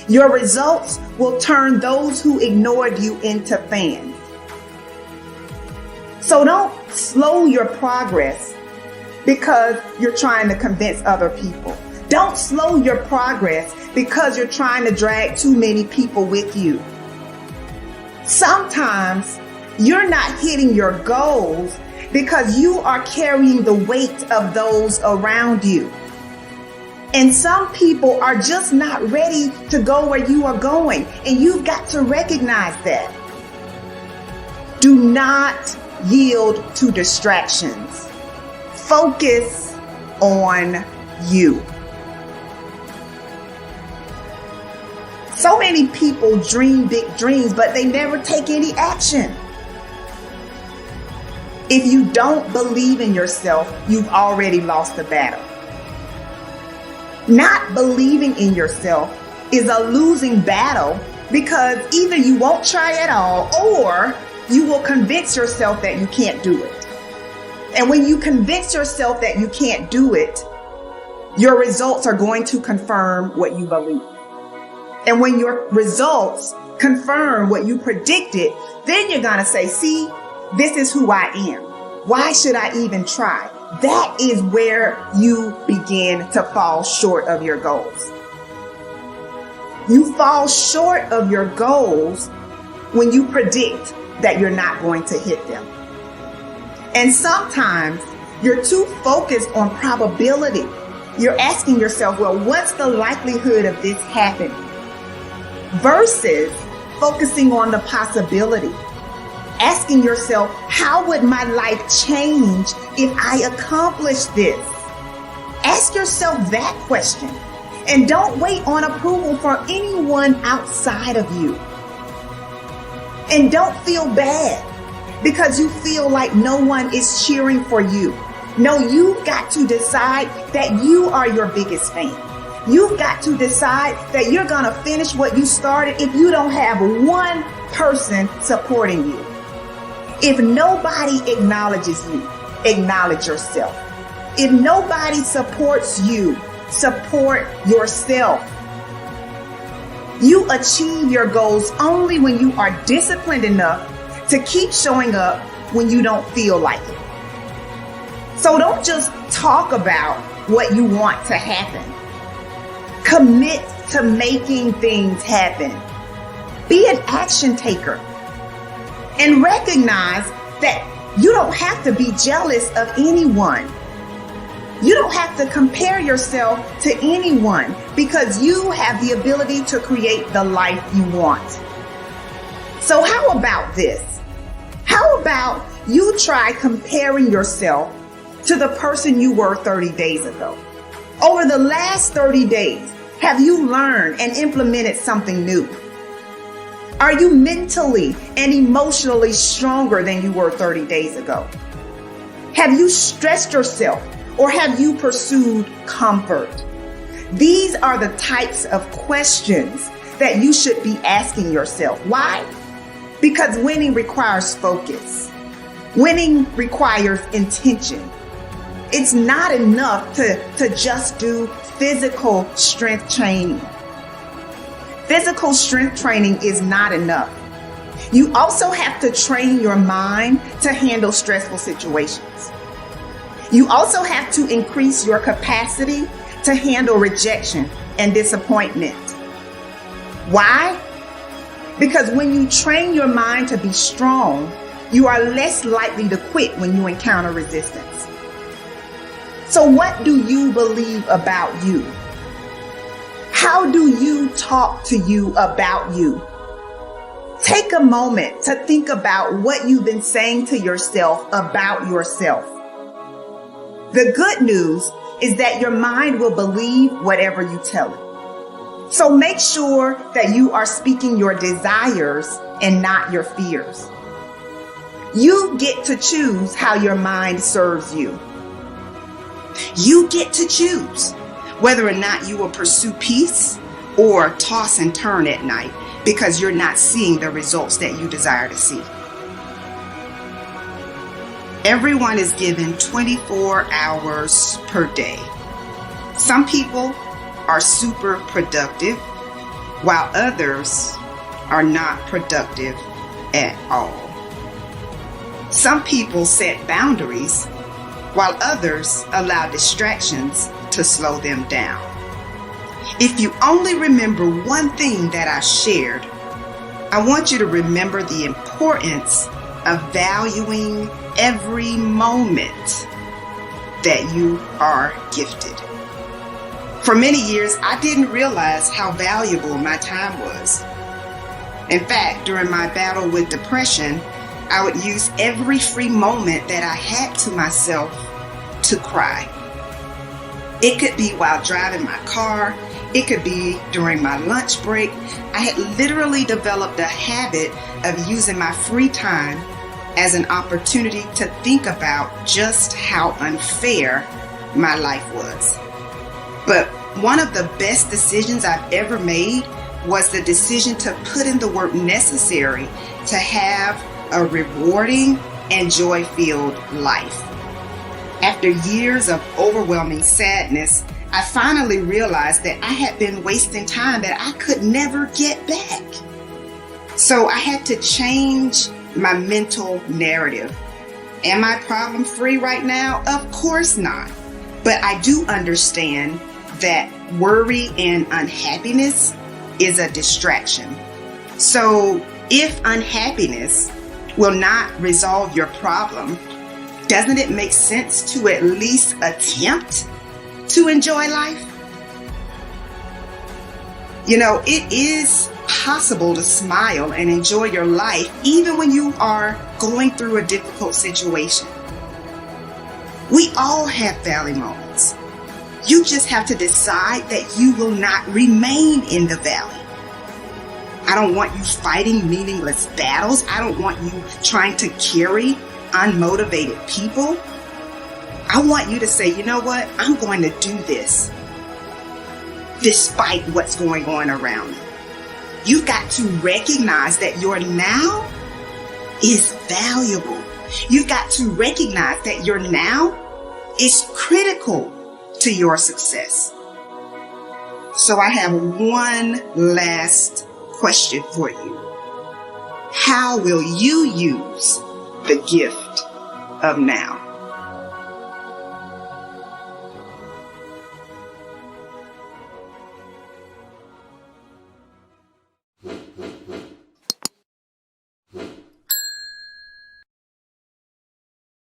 Your results will turn those who ignored you into fans. So don't slow your progress because you're trying to convince other people. Don't slow your progress because you're trying to drag too many people with you. Sometimes you're not hitting your goals because you are carrying the weight of those around you. And some people are just not ready to go where you are going, and you've got to recognize that. Do not yield to distractions. Focus on you. So many people dream big dreams, but they never take any action. If you don't believe in yourself, you've already lost the battle. Not believing in yourself is a losing battle because either you won't try at all or you will convince yourself that you can't do it. And when you convince yourself that you can't do it, your results are going to confirm what you believe. And when your results confirm what you predicted, then you're going to say, see, this is who I am. Why should I even try? That is where you begin to fall short of your goals. You fall short of your goals when you predict that you're not going to hit them. And sometimes you're too focused on probability. You're asking yourself, well, what's the likelihood of this happening? Versus focusing on the possibility. Asking yourself, how would my life change if I accomplish this? Ask yourself that question. And don't wait on approval from anyone outside of you. And don't feel bad because you feel like no one is cheering for you. No, you've got to decide that you are your biggest fan. You've got to decide that you're going to finish what you started if you don't have one person supporting you. If nobody acknowledges you, acknowledge yourself. If nobody supports you, support yourself. You achieve your goals only when you are disciplined enough to keep showing up when you don't feel like it. So don't just talk about what you want to happen. Commit to making things happen. Be an action taker. And recognize that you don't have to be jealous of anyone. You don't have to compare yourself to anyone because you have the ability to create the life you want. So how about this? How about you try comparing yourself to the person you were 30 days ago? Over the last 30 days, have you learned and implemented something new? Are you mentally and emotionally stronger than you were 30 days ago? Have you stressed yourself or have you pursued comfort? These are the types of questions that you should be asking yourself. Why? Because winning requires focus. Winning requires intention. It's not enough to just do physical strength training. Physical strength training is not enough. You also have to train your mind to handle stressful situations. You also have to increase your capacity to handle rejection and disappointment. Why? Because when you train your mind to be strong, you are less likely to quit when you encounter resistance. So what do you believe about you? How do you talk to you about you? Take a moment to think about what you've been saying to yourself about yourself. The good news is that your mind will believe whatever you tell it. So make sure that you are speaking your desires and not your fears. You get to choose how your mind serves you. You get to choose whether or not you will pursue peace or toss and turn at night because you're not seeing the results that you desire to see. Everyone is given 24 hours per day. Some people are super productive while others are not productive at all. Some people set boundaries while others allow distractions to slow them down. If you only remember one thing that I shared, I want you to remember the importance of valuing every moment that you are gifted. For many years, I didn't realize how valuable my time was. In fact, during my battle with depression, I would use every free moment that I had to myself to cry. It could be while driving my car. It could be during my lunch break. I had literally developed a habit of using my free time as an opportunity to think about just how unfair my life was. But one of the best decisions I've ever made was the decision to put in the work necessary to have a rewarding and joy-filled life. After years of overwhelming sadness, I finally realized that I had been wasting time that I could never get back. So I had to change my mental narrative. Am I problem-free right now? Of course not. But I do understand that worry and unhappiness is a distraction. So if unhappiness will not resolve your problem, doesn't it make sense to at least attempt to enjoy life? You know, it is possible to smile and enjoy your life even when you are going through a difficult situation. We all have valley moments. You just have to decide that you will not remain in the valley. I don't want you fighting meaningless battles. I don't want you trying to carry unmotivated people. I want you to say, you know what? I'm going to do this despite what's going on around me. You've got to recognize that your now is valuable. You've got to recognize that your now is critical to your success. So I have one last question for you. How will you use the gift of now?